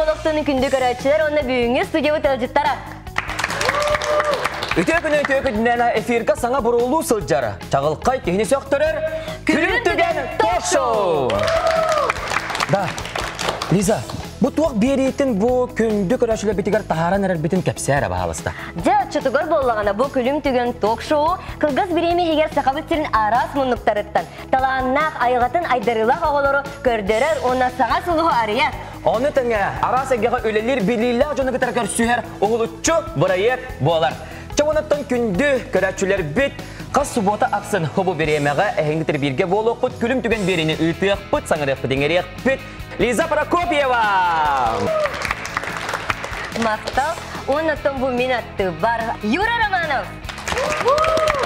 болуқтың күнді көрәтшілер, онына бүйіңіз студия өтелжіттара. Үтекінің көкідінен эфирға саңа бұрылу сылджары. Чағылқай кейіне сөқтірір Күлім түген ток-шоу. Да, Лиза, бұл туақ берейтін бұл күнді көрәшілер бітігер тағаран әрір бітін кәпсәрі бағалысты. Жа, чұтығыр болағына бұл күлім түген ток-шоу қылғыз біреме егер сақабыттерін арас мұнықтарыттан. Таланнақ айғатын айдарылақ оғылары көрдерер, ona саңа сұлығы ария. Оны тәңе арас әгеға өлелер білейлі жоны кітаркер сүйер оғылычы бұрайет болар. Чауынаттан күнді көрәтшілер бет қас сұбота ақсын хобу беремеға әхеңгітір бірге болу құт күлім түген берені үйтіяқ бұт саңырық бұдеңерек бет Лиза Прокопьева! Мақтал, онаттан бұл минатты бар Юра Романов!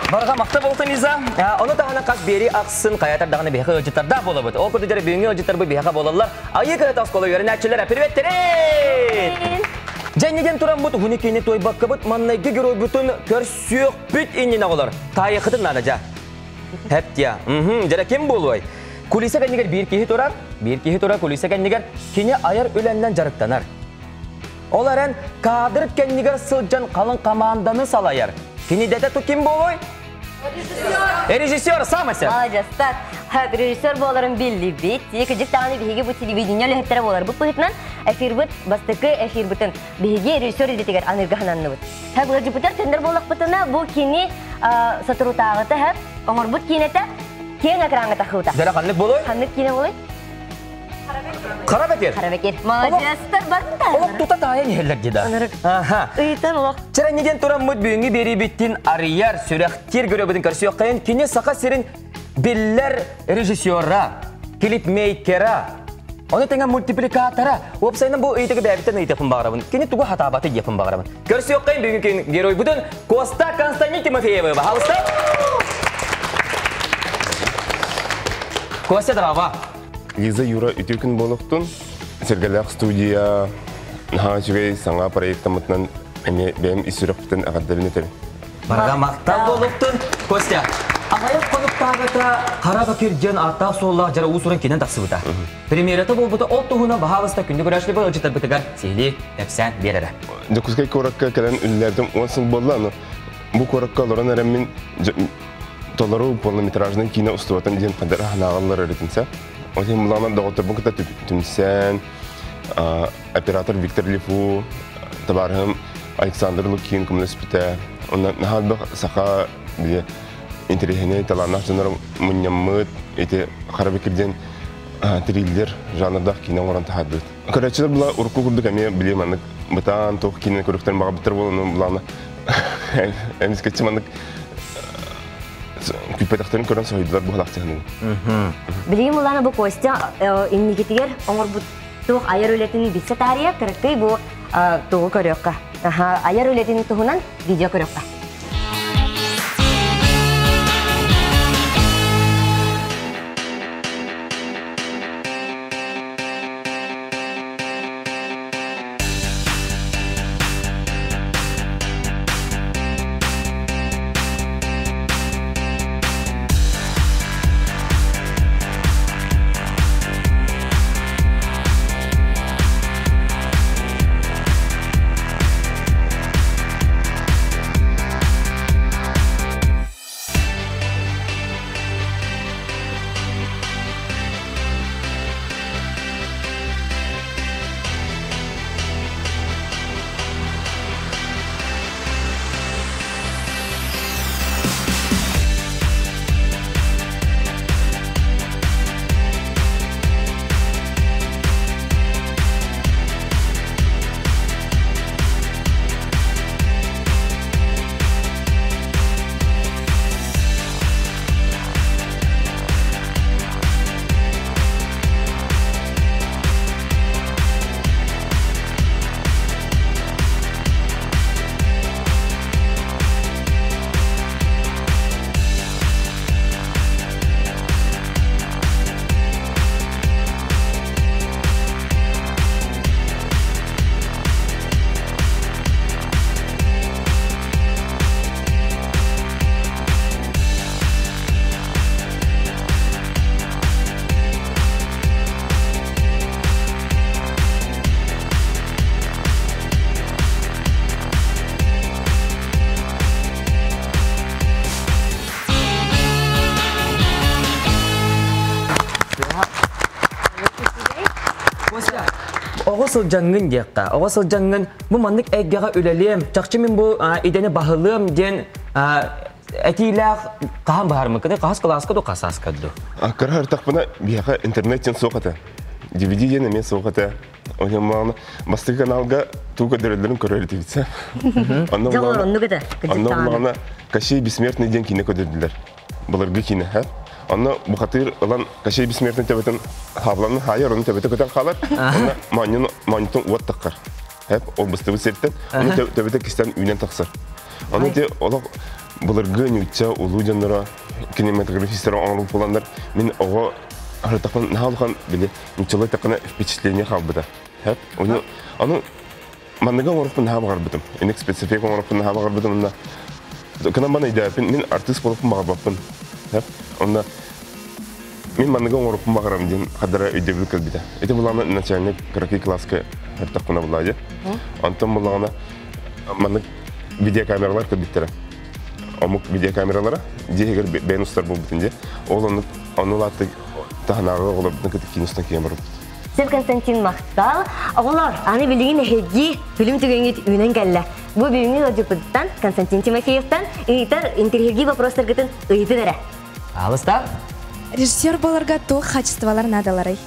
Барға мақта болсын, Лиза. Оны тағына қас бері ақсын қаятардағына бейхі өжіттарда болы бұд. Ол күрді жәрі бүйіңі өжіттар бұй бейхі болалар. Айы кірі тасқолы өрін әтшілер әпірветтерет! Жәнеден тұран бұд, ғынекені той баққы бұд, маннайғы герой бұтын көрсүйік бүт енен ағылар. Тайы қытын нады жа. Әптия, жәрі кем болуай? Кулиса кәнігер бір кейі тұрар, кулиса кәнігер кене айар өләннен жарықтанар. Олар ән қадыр кәнігер сылжан қалың қаманданы салайар. Кене дәті тұ кем болуай? Режиссер, самасы. Молодец, режиссер боларын білді бет. Екі жүк тағаны бейге бұл телевидение лөхеттері болар. Бұл бұғытынан әфир бұт, бастықы әфир бұтын бейге режиссер едетігер анырғананны бұт. Бұл жүпітер тендер болақ бұтына бұл кені сатыру тағыты оңыр бұт кенеті кен әкіраңы тақылыта. Жара қанлық болуай? Қанлық кені болуай? Қарабекер. Қарабекер. Молодецтер барын тағына. Олық тұта тайын ерлік деді. Үйтен олық. Чәрәнеден тұран мұд бүйінгі бері біттін арияр сүрәқтер көрі бұдың көрсі өққайын кене сақа серін беллер режиссера, клипмейкера, оны тәңі мультипликатора. Опсайынан бұл үйтігі бәбіттен үйтіқін бағырабын. Кене тұғы хатабаты епін бағырабын. Көрсі өққайын бүйінгі герой бұдың Коста Константин Тимофеева. Бағалысты? Костя, драва. Лиза Юра үтіркін болуқтың, Сергелек студия, наға жүгей саңа проектамытынан бәйім үсірік бұтын ағаддарын етер. Барға мақтал болуқтың, Костя, ағайық қонықтағыта қараға керден артақ соллақ жара ұсырын кенен тақсы бұта. Премьераты бол бұта ол тұғына бағалыста күнді көрәшілі бұл ұлжеттар бұтығар сейлі әпсән берері. Декускай коракка кәлін үлілердің 10 сыл болды, бұл коракка лоран әрәмін толару полнометражның кино ұстуатын ден қадар ағалар әретінсе. Отен бұлағына дағытыр бұл кіта Түмсән, оператор Виктор Лифу, табарым Александр Лукин күміліс біті. Онан нағал бұл сақа интересіне таланақ жанар мұняммыд, еті қарабекерден триллер жанрдақ кино оран тағады. Көрәтшілер бұла ұрқы күрдік әме білем анық бұтан тоқ кино көріктен баға бұттыр болуының бұлағына әмескетші маңдық күппетақтарын көрін соғыдылар бұл ақтығының. Білейім ұланы бұл Костя, иннегетігер оңыр бұл тұқ айар өлетінің бітсе тария кіріккей бұл тұғы көріққа. Айар өлетінің тұғынан видео көріққа. сылжаңын дейққа. Оға сылжаңын бұл маннык әйгеға үлелем. Чақчы мен бұл идені бағылым ден әтейләқ қаған бағармын кәді қағас қаласқыды, қасас кәді. Аққара артақпына бияға интернеттен соқаты. DVD ден әмен соқаты. Оның мағына бастығы каналға туға дөрелерін көрері тегітсе. Жалар онны кәді? Анна мағына Кощей Бессмертный ден кейіне көдерділер. Бұлырғы кейіне, хә? Анна бұқатыр ұлан Кощей Бессмертный тәбетін хавланы хайыр, оның тәбеті көтен қалар. Анна манитон уат таққар. Хәп, ол бұстығы серттен, оны тәбеті кестен үйнен тақсыр. Оны де олақ бұлырғы нүйтсе ұлу жанлара кинематографистері аңырып боландар. Мен оға артақпан нағалған біле нүйтселай таққана впечатление қалбыда. Хәп, оны манныға оңырықпын наға бағар бітім. Енек специфик оңырықпын наға бағар бітім. Кынан бана идеяпын, мен артист болықпын бағар баппын. Онда мен манныға оңырықпын бағарам дейін қадара өйдебіл кәлбейді. Әті бұлағына начальник қарақи класска артақпына бұлайды. Антон бұлағына маннык видеокамералар кәлбейттері. Омық видеокамералары дейгер бәйін ұстар бұл бітінде. Ол оны латты тағанағы олар бұтын кәді киностан кейін бұрып. Сен Константин Мақтал, олар аны білген әйгі фильм түгенге үйнен кәлі. Бұл бүйінгі өджіпіттен Константин Тимофеевтен үйітер интерьерге вопростар кетін үйіті бәрі. Алыста? Режиссер боларға тоқ қачествалар надаларай.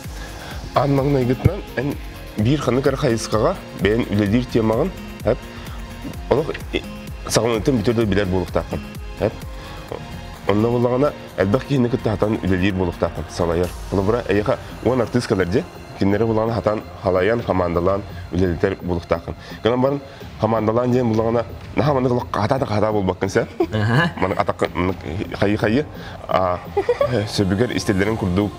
Анмағын айгытынан бір қаны кәрі қайысқаға бәйін үлелер темағын олық сағын өтін бүтерді білер болықтақын. Онна болағына әлбәқ кейіні күтті хатан үлелер болықтақын, салайыр. Бұл бұра әйеға 10 артисткалар де, кенлері болағына хатан халаян, хамандалан, үлелер болықтақын. Гынан барын хамандалан дейін болағына наға маңды қылық қата бол баққын сәп. Маңды атақ қайы-қайы сөбігер істелерін күрдук.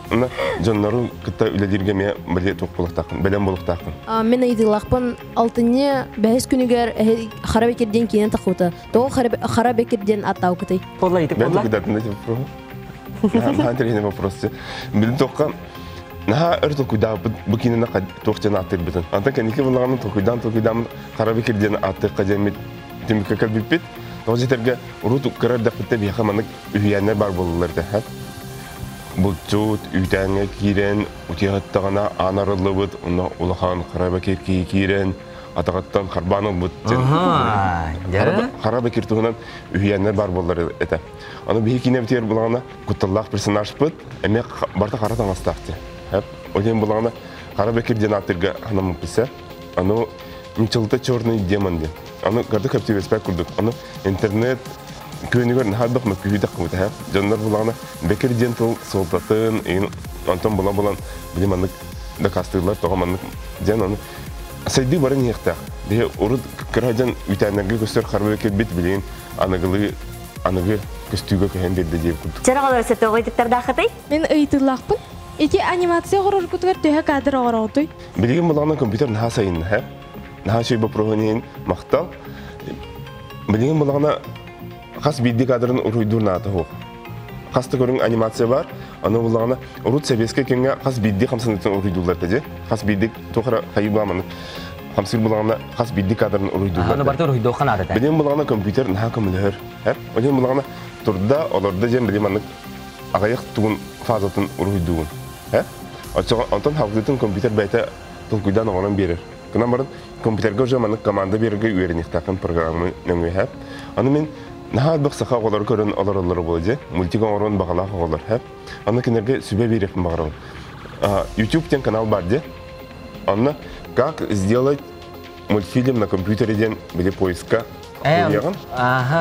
Жонлары күтті үлелерге ме біле тоқ болықтақын, бәлем болықтақын. Мен айдылақпын алтыне бәйіз күнігер Харабекерден кейінен тақуыты. Тоғы Харабекерден аттау күтей. Полла етік, полла? Бәлі күдәтінде вопрос. Білін тоққа наға өр тоқуйда бұкинені тоқчаны аттыр бітін. Антан кәнеке болағаны тоқуйдан Харабекерден аттыр қажамет темікке кәлбіппет. Тоғы жетерге ұру тұққарар дақытта бияқа маңық үйәнер бар болыларды. Бұлчут, үйтәңе кейрен, ұтияғыттағана анарылы бұд, ұлыған Харабекер кейрен, атағаттан қарбаны бұд. Харабекер тұғынан үйәнер бар болылары әті. Аны бейі кейіне бітер болағына құтталлақ персонаж бұд, әме барта қаратан астақты. Оден болағына Харабекерден аттырға ханамын пісе, аны мечылыта черный демон ден. Аны қарды көптеп еспәк күрдік. Аны интернет көнігер нағадық ма күйдік қымыты. Жанлар болағына Бекерден тұл солтатын, антон болан білім анық да кастырлар тоғам анық ден аны сайды барын еқтақ. Бе ұрыд кіраджан үйтәнерге көстер Харабекер бет білейін анығы көстүйге көйен берді деп күрдік. Чарағалар сәті оғайтықтар дақытай? Мен ұйтылақпын. Эти анимация ғырыр күтігер төйі кадр оғырауды. Білеген болағына компьютер наға сайын, наға шөйбі проғынейін мақтал. Білеген болағына қас бейді кадрын ұруйдур нағаты ғоқ. Қасты көрің анимация бар, аны болағына ұрут сәбеске кенге қас бейді қамсандықтың ұруйдулар тәде. Қас бейді тоқыра қайы боламаны. Қамсыр болағына қас бейді кадрын ұруйдулар. Аны барды ұруйду оқан ады. Білеген болағына компьютер наға көмілер. Білеген болағына тұрда, оларда жем білем ағайық тұғын фазатын ұруйдуын. Антон халқытын компьютер бәйті тұлқыйдан оғынан берір. Күнан барын компьютерге жаманық команда берірге үйерінектақын программы нөңі әп. Аны мен наға бұқ сақа оғылары көрін олар болды. Мультика оғырын бағалақ оғылар әп. Аны кенерге сүбе берекпін бағарауын. YouTube-тен канал бар де. Аны как сделать мультфильм на компьютере ден біле поиска көріяған.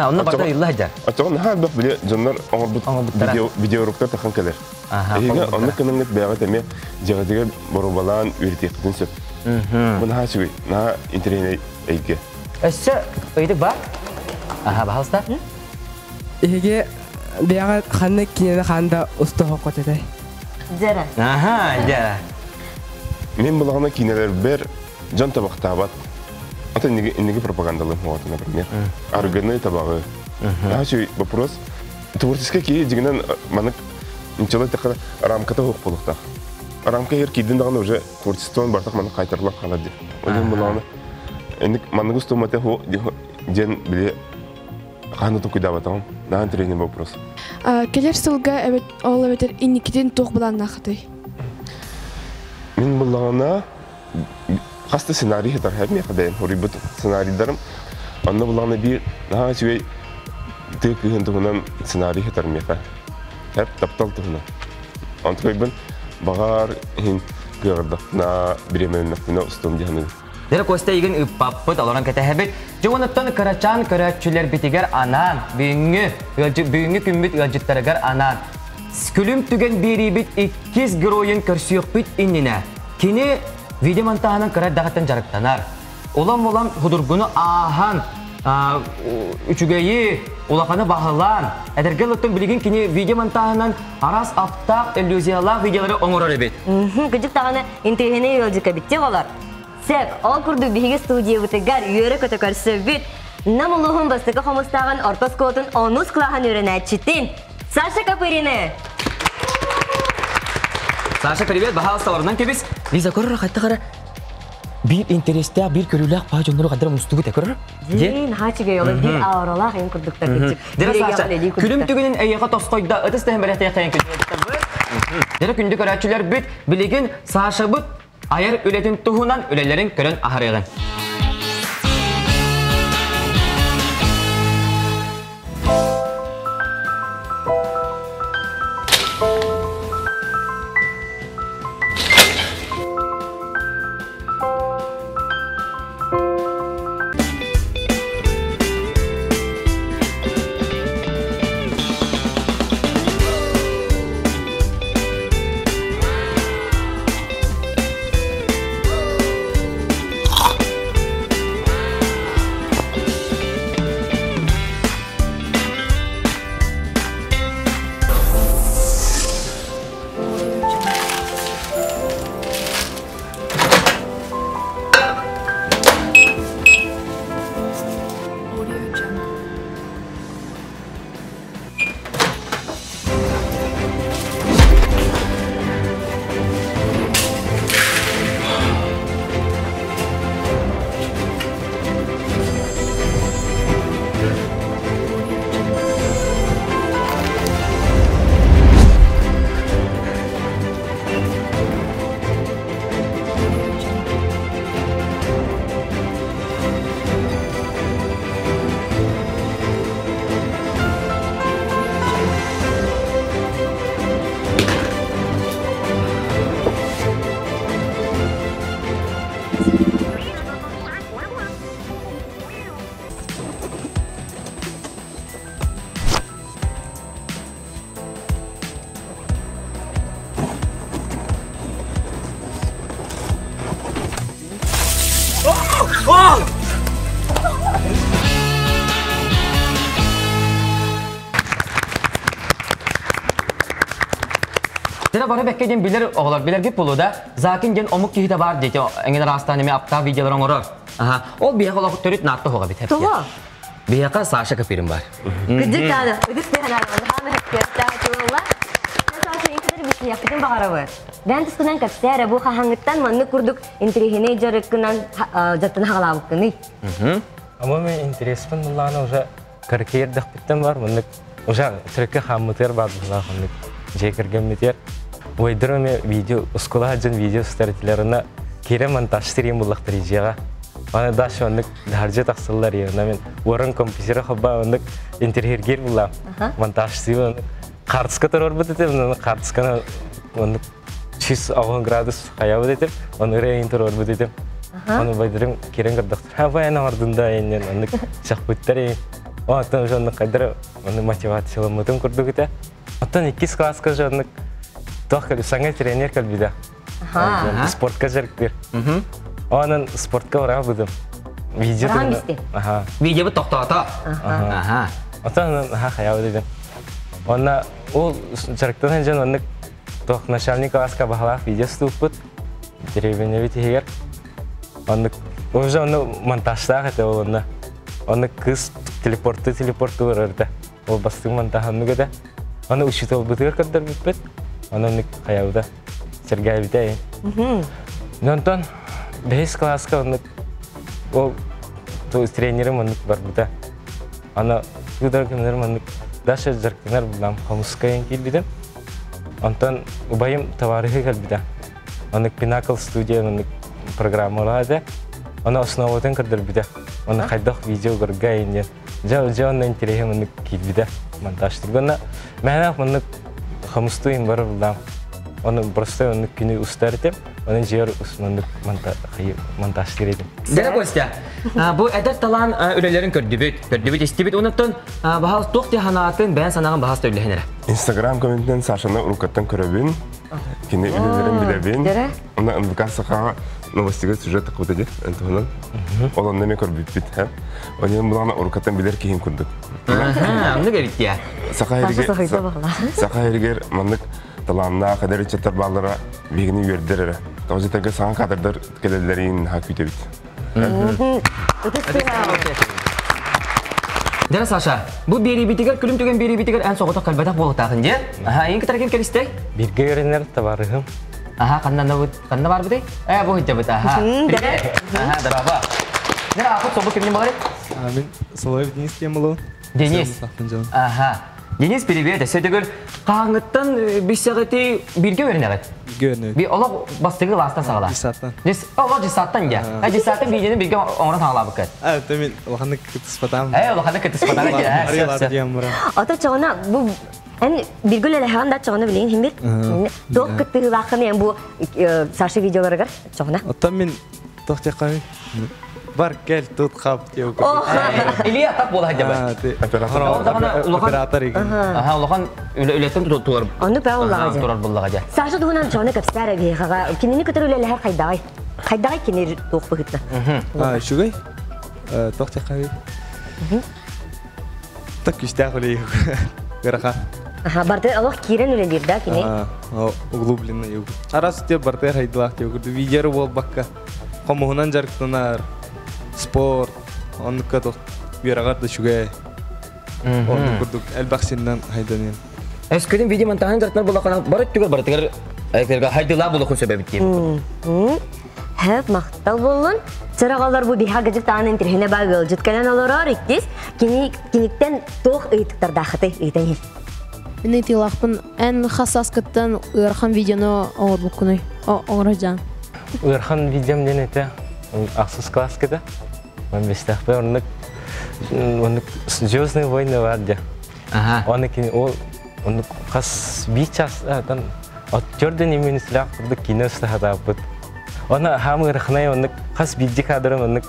Оны барда үйілі әді. Ачағын наға бұқ біле жонлар оңыр видеорықтар тақын кәлер. Еге оны көніңгіт бәғат әме жағадыға борубалан үйретектің сөп. Бұны ға сүгей, наға интернет әйге. Өссі өйдік бар? Бағалыста? Еге бәғат қанны кенені қанда ұсты хоқот әді. Жәрі. Жәрі. Мен бұлағына кенелер бәр жан табақ табат. Ата неге пропагандалым оғаты, например. Арганы табағы. Наға сүгей вопрос. Творческий кейі жігінен манық Ничего такого рамката хоқ болықтақ. Рамка ер кейден дағаны уже творчествоын бартақ маны қайтарлақ қалады. Олен бұлағаны. Әндік манығы ұстыматы хоқ ден біле қаны тұқыда батағым. Наған тренер вопрос. Келер сылға ол әбетер инекеден тоқ бұлан нақыдай. Мен бұлағына Hasta scenariy heter hep mi kadar horibut scenariylerim. Anna bulana bir daha şey tek hındıgından scenariy heter mi kadar. Hep taptal tuhuna. Antroyben bağır hin gördük na biremen na ustum dihanı. Dere kosta igen ıppapıt olan kete hebet. Juwanattan karacan karaçüler bitiger anan. Büyüngü kümbit gacıttaragar anan. Skülüm tügen biribit ikiz groyen körsüyükbit innine. Kini video mantahanan karar dağıtan jaraktanar. Olam hudurgunu ahan. Üçügeyi ulakana bahılan. Edergel otun bilgin kini video mantahanan aras aptak illüziyalar videoları onurar ebet. Gıcık tağını intrihine yolcuk bitti olar. Sep, o kurdu bilgi studiya bitigar yörü kötükar söbüt. Namuluğun bastıkı homustağın ortas kodun onuz kılağın öğrenetçitin. Sasha Kapırine. Sasha привет, bahal salarından kebis. Liza korur hatta kara. Bir intereste bir körülük pajonları kadar mustubu tekrar. Din haçıge yolu bir ağrolaq en kurdukta küçük. Dere Sasha, külüm tügünün eyyaka tostoyda ötüs de hemberete yakayan külüm. Dere kündük öğretçiler büt, biligin Sasha büt, ayar ületin tuhunan ülelerin körün aharıyın. Dere bara bekkeden bilir oğlar bilir gip bulu da zakin gen omuk kihide var dedi. Engin rastanemi apta videolar onurar. Aha. O biyak olaq törüt nattı hoğa bit hep. Tuğa. Biyaka Sasha Kapırın var. Gıcık tağını. Ödüs de hanar. Hamı hep göster tuğla. Sasha intileri bir şey yaptın bağırı var. Ben tüskünen kapsayara bu hahangıttan manlı kurduk intrihine jarıkkınan jattın hağalabıkkını. Ama ben interesim bunlarla уже karikir dağıttan var manlık. Уже sürekli hamıtır var bunlar. Jekirgen meter. Uydurma video, uskula hacın video startlarına kere montajtırayım bullaktırıcıya. Bana da şu anlık harcı taksırlar ya. Ben orun kompüteri haba anlık interherger bullam. Montajtırayım. Kartska terör budetim. Kartskana anlık 100 gradus ayağı budetim. Onu reyin terör budetim. Onu baydarım keren kadar. Ha bayan ardında inen anlık şahbutları. O atan şu anlık kadar onu motivasyon mutum kurdu kita. Atan 2 класска жаннык тох кел саңа тренер кел биде. Спортка жарыктыр. Анын спортка бара будым. Видео. Ага. Видео бу токтота. Ага. Atan ha хаял дедим. Онна ол жарыктан жан аннык тох начальник класска бахала видео ступут. Деревне битигер. Аннык уже оны монтажта хата олонда. Аннык кыз телепорты барырда. Ол бастык монтажны гада. Аны учитывал бутыр каддар бит. Аны ник хаялда. Сергей битей. Нонтон 5 класска аны ол то тренерим аны бар бута. Аны юдар кемнер аны даша жаркенер булам хамускайын килдидим. Антон убайым товарыхы калбида. Аны Pinnacle студия аны программалады. Оны основадан кірдір біде. Оны қайдақ видео көргі айынен. Жауынна интереге мұны кейбіде монтаждырғаны. Мәне мұны қамыстойын бары бұлдам. Оны просто оны күні ұстар етем. Оны жер мұны монтаж кередім. Дәрі Костя, бұл әдір талан өлелерін көрдібет, естебет. Онықтан бағал тоқты ханатын бән санаған бағасты өлелерін. Инстаграм комментінен Сашаны ұрқаттан көребін, кені өлелерін білебін. Оны МВК-сыға новостиға сюжет тақуыды де, әнтіғынан. Ол онда мен көрбіп біт. Онын бұлағына ұрқаттан білер кейін күрдік. Оны көріп де. Сақа ерігер маңдық таланына қадар етчеттер бағлара бегіні өрдер әрі. Тауызеттерге саған қадырдар келелерін хақ үйте біт. Дәрі Саша, бұл бері бітігер, күлім түген бері бітігер ән соғытық қалбадақ болықтағын де. Ең кітаркен келістей? Бірге өрінер табарығым. Қанда бар бұдай? Бұл үтте бұд. Дыраба. Дәрі ақыт соғы кімден болар ек? Мен Солоев Денис Кемылу. Денис. Денис, привет. Сөйтігір қағыңыттан біз сәғыты бірге өрін әғыт? Бірге өрін әғыт. Олақ бастығы ластан сағыла? Жисаттан. Олақ жисаттан де? Жисаттан бейдені бірге оңырын сағыла бұқыт? Мен олақанды кітіспатам. Олақанды кітіспатам де? Ариялады дем бұра. Ата чағына, бұл біргіл әліған да чағына білейін, хем бер? Тоқ күтті ғақын ең бұл Саша видеолары ғар чағына? Оттан мен тоқ тек бар кәл тұт қап деу көрді. Илия тақ бола әдебі? Оператор екен. Олақан өлеттен туар. Оны бә олаға де. Турар болаға де. Саша дұғынан чағына көпсәрі бейхаға. Кенені күтір өлелі әр қайдағай. Қайдағай кенері тоқ бұғытна. Шүгай? Тоқ тек қабей. Так күстәқ өлей ғыраға. Барды алақ керен өлелер да кене? Углубленно еу. Арасы те барды қайдылақ деу көрді. Видеоры бол баққа. Қомығынан жарықтанар. Спорт, оны көтіқ берағарды шүгәй. Оны көрдік әлбақсеннен хайданен. Әскөден видео монтажын жарықтанар болақана барыт түгер барытығыр әйтерға хайдыла болықын сөбәбіт дейм. Әп мақтал болын. Сырағалар бұл биха гажып тағын интерхіне бағыл жүткәлен оларар ектес. Кеніктен тоқ ұйтықтар дақыты ұйтан ел. Мен айтылақпын ән қасас күттен ұйархан видеоны оңыр бұққыны. Оңыр жан. Ұйархан видеом ден әті ақсыз класс кеді. Мен бестақпы онық «Звездные войны» бар де. Оны қас бей час актерден еменіслі ақырды кино ұстағады бұд. Оны хамы ұрықынай онық қас бейді кадрын онық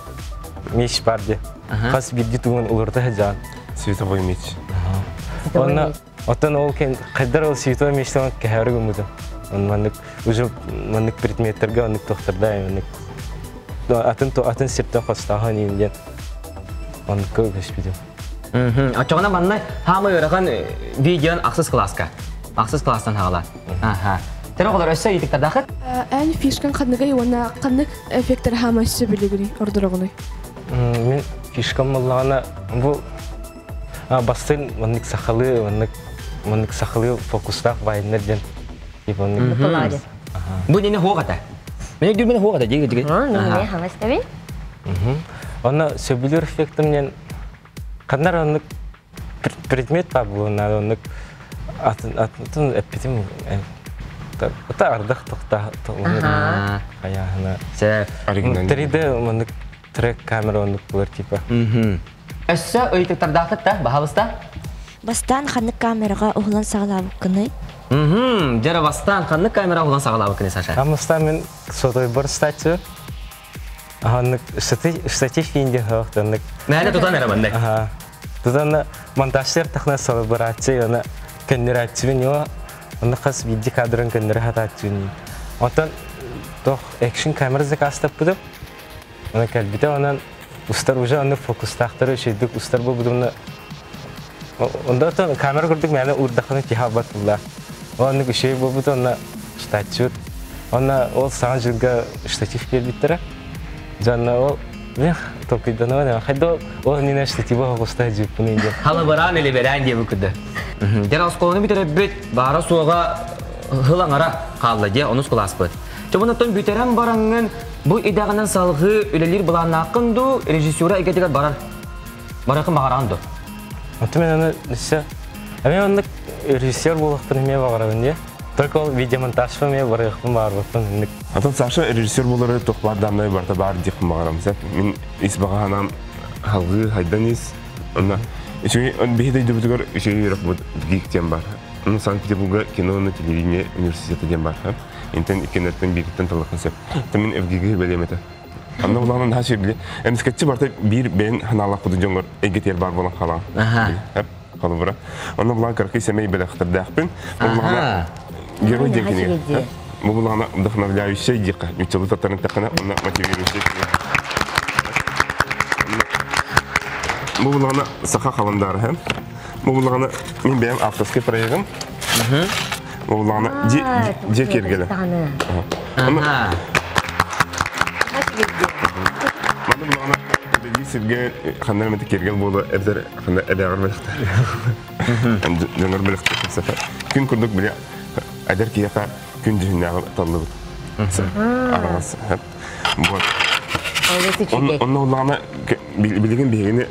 меш бар де. Қас бейді туғын ұлырды жан. Световой меч. Оны оттан ол қайдар ол световой мечтен онық кәхәрі көмуді. Онық предметтерге онық тоқтырда атын септен қостағын енден. Оны көп көшпейдім. Ачығына маннай хамы өріған видеон ақсыз класска. Ақсыз класстан хағала. Тәрі қолар өссі етіктер дақыт? Ән фишкан қандығы оны қандық эффектер хама өссі білігіні, ордырығыны? Мен фишкан мұллағына бұл бастын мұнық сақылы фокустақ байыныр ден. Бұл нені хоғата? Мен өкдер мені хоғата дейгі? Нені хамас дәбін? Оны сөбілер эффектімнен қандар онық предмет бар бұл, онық атын әппетім Ота ардық тоқтағын қаяғына. 3D мұндық трек камера ондық бұлар типа. Өссі өйтіктар дақытта, бағалыста? Бастан қанық камераға ұғылан сағылабы күні. Жәрі бастан қанық камера ұғылан сағылабы күні, Саша? Қамыстан мен сотой бір статью. Штатив кейінде қауқтанық. Мәлі тұтан әрі мұндық? Тұтан монтажтер тақына салы бір атчай, оны кәндер атчымен еуа. Оны қас видео кадрын көндері хат атчуын. Онтан тоқ экшн камера закастап бұдым. Оны кәлбіде онан ұстар уже оны фокустақтары үшейдік ұстар бұл бұдымны. Онда отын камера көрдік мәлі ұрдақыны тиха бат бұлда. Оны үшей бұл бұды оны штатчуд. Оны ол саған жылға штатив келбеттірі. Жанна ол тоқидан оны қайда ол нені штатива қоқыстай жүп бұны енді. Халы баран әлі берән де бүкіді. Дер асқолыны бітірі бүт, бары суға ғылаңара қалды де, оны сұқылас бұд. Жабынаттан бүтерен бараңын бұл идағынан салғы өлелер бұлан ақынду, режиссура әгетігер барақын бағаранду. Оты мен оны несі, әмен оны режиссер болықтың еме бағарағын де, Только ол видеомонтаж мен барыгын барбытын. Атын Саша режиссер болары тоқпар дамнай барта бар деп мағарамсат. Мен исбағанам халғы хайданис. Онна еще он беседой дебютгор еще работает гиктем бар. Ну Санкт-Петербурга кино на телевидение университета дем бар. Интен кинотен бигтен талакансеп. Тамин эвгиге белемете. Анна буланын хаши биле. Эми скетчи барта бир бен ханалак куду жоңгор эгетер бар болан халан. Хеп халыбыра. Анна булан каркы семей белехтердахпин. Булана герой дегене. Бу булана вдохновляющая дика. Үчелу татарын такана онна мотивирующий. Бу булана саха халандар хем. Бу булана мен бем авторский проектым. Бу булана же кергеле. Ага. Сирге хандар мете кергел болду эбдер хандар эдагар белектер. Жөнгөр белектер сафа. Күн күрдүк биле адер кияка күн жүннагы таллыбыт. Арагас. Вот. Онно улана билген бегени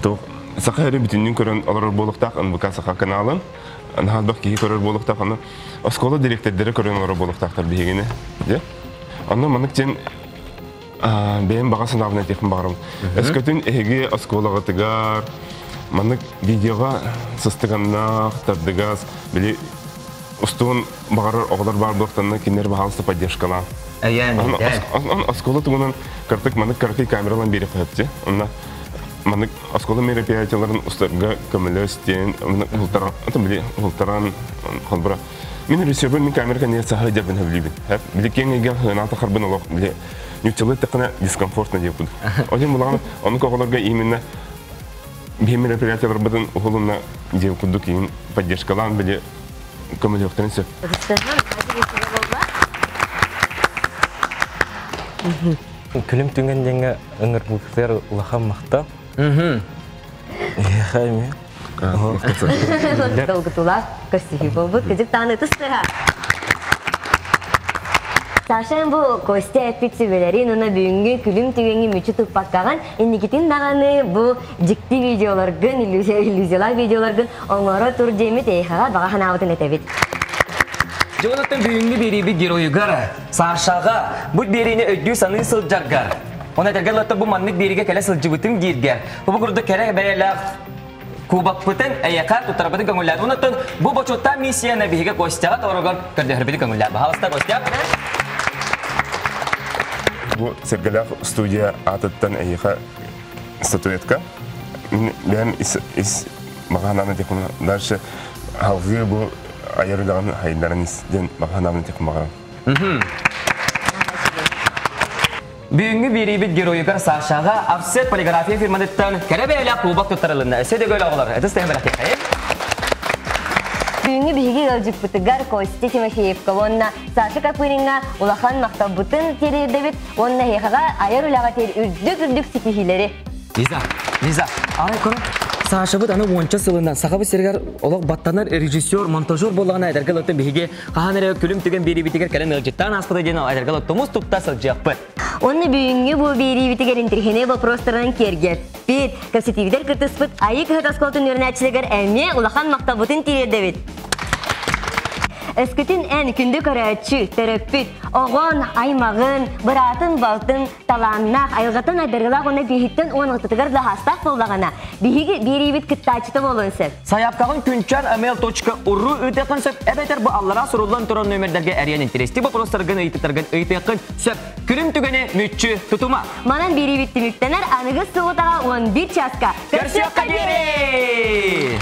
то сахары бүтүнүн көрөн алар болуктак НБК саха каналын. Анхалбак ки көрөр болуктак аны школа директордары көрөн алар болуктактар бегени. Же? Онно маныкчен бен багасын абына техим барым. Эскөтүн эге осколага тыгар, манык видеога сыстыганна тадыгас, били устун багарыр оглар бар болуктанна кинер бахалсы поддержкала. Он оскола тугунан картык манык каркай камералан бери коёпчу. Онна манык оскола мероприятияларын устарга көмөлөстен, ултаран, били ултаран холбура. Мен режиссер мен камера не сахай деп билибин. Били кеңеге хыната харбын олок били Нючелы такана дискомфортно деп буду. Один буланы, он коголорга именно бем мероприятиялар быдын угулуна деп кудук кийин поддержкалан биле көмөлөктөрүн сөп. Күлүм түнген деңге ыңыр бүктер улахан мактап. Хайме. Долготула костюм болбут, кызык тааны тыстыра. Сашан бу Костя эпитсибелерин уна бүгүнгү күлүм түгөнү мүчү туппаккаган эндикитин даганы бу жикти видеолоргун иллюзиялар видеолоргун оңоро тур жемит эйхага бага ханабытын этебит. Жонаттан бүгүнгү бериби геройугар Сашага бу берини өйдүү саны сылжагар. Она тергелотта бу маннык бериге келе сылжыбытын диргер. Бу курду кере берелак Кубакпытын эйяка тутарабытын көңүлләр. Унаттан бу бочотта миссияны биге Костяга торогон көрдөхөрбүт көңүлләр. Бахалыста Костя. Бу Сергелах студия атыттан эйха статуэтка. Мен из махананы текун дальше халгы бу айырылаган хайдарын ден махананы текун багарам. Бүгүнгү берибит геройугар Сашага офсет полиграфия фирмадыттан керебеле кубак тутарылында. Эседеге оголор. Этестен берек. Бүгүнгү биги ылжыкпытыгар Костя Тимофеевка онна Саша Капыринга улахан мактабытын теридебит онна хехага айырылага тер үрдүк сикихилери. Лиза, ай көрө. Саша бут аны онча сылынан сахабы сергер олог баттанар режиссер, монтажер болгана айдаргалыттын биги каханере күлүм түген берибитигер келен ылжыттан аспыда жена айдаргалыттымыз тупта сылжакпы. Онны бүгүнгү бу берибитигер интерхене вопростарынан кергеппит. Капситивдер кыртыспыт айы кыхат осколтун өрнәчилегер әме улахан мактабытын теридебит. Эскетин эн күндү көрөчү, терапит, огон, аймагын, быратын, балтын, таланнах, айылгатын айдаргылак оны бихиттен оңытыгар да хастак боллагана. Биги берибит кыттачыты болунсып. Саяпкагын күнчан@mail.ru өтөкөнсөп, эбетер бу аллара сурулган туран нөмерлерге әриян интерести вопростаргын ыйтыптаргын сөп. Күлүм түгөнү мүччү тутума. Манан берибит түмүктенер аныгы суутага 11 часка. Көрсөккө кери!